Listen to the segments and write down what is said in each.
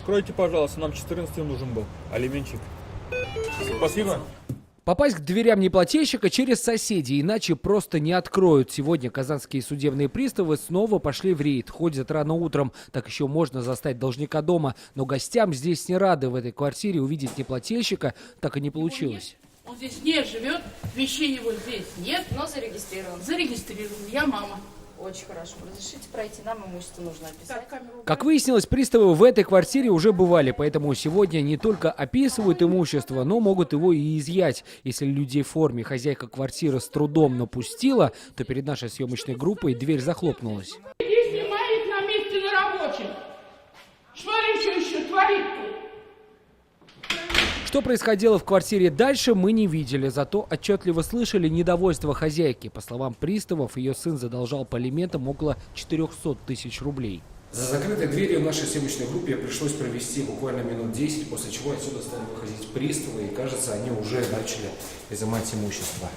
Откройте, пожалуйста, нам 14 нужен был алиментчик. Спасибо. Попасть к дверям неплательщика через соседей, иначе просто не откроют. Сегодня казанские судебные приставы снова пошли в рейд. Ходят рано утром, так еще можно застать должника дома. Но гостям здесь не рады. В этой квартире увидеть неплательщика так и не получилось. Он здесь не живет, вещей его здесь нет. Но зарегистрирован. Зарегистрирован. Я мама. Очень хорошо. Разрешите пройти, нам имущество нужно описать. Как выяснилось, приставы в этой квартире уже бывали, поэтому сегодня не только описывают имущество, но могут его и изъять. Если людей в форме хозяйка квартиры с трудом напустила, то перед нашей съемочной группой дверь захлопнулась. Иди снимает на месте на рабочем. Смотри, что еще творит тут. Что происходило в квартире дальше, мы не видели, зато отчетливо слышали недовольство хозяйки. По словам приставов, ее сын задолжал по алиментам около 400 тысяч рублей. За закрытой дверью в нашей съемочной группе пришлось провести буквально минут 10, после чего отсюда стали выходить приставы, и, кажется, они уже начали изымать имущество.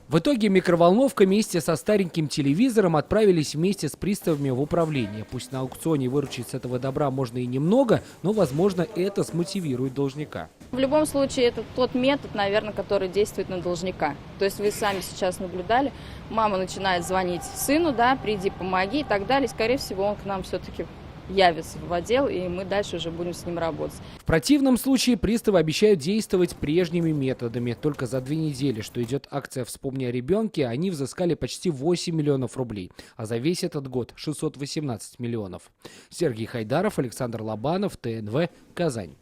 В итоге микроволновка вместе со стареньким телевизором отправились вместе с приставами в управление. Пусть на аукционе выручить с этого добра можно и немного, но, возможно, это смотивирует должника. В любом случае, это тот метод, наверное, который действует на должника. То есть вы сами сейчас наблюдали, мама начинает звонить сыну, да, приди, помоги и так далее. Скорее всего, он к нам все-таки явится в отдел, и мы дальше уже будем с ним работать. В противном случае приставы обещают действовать прежними методами. Только за 2 недели, что идет акция «Вспомни о ребенке», они взыскали почти 8 миллионов рублей. А за весь этот год 618 миллионов. Сергей Хайдаров, Александр Лобанов, ТНВ, Казань.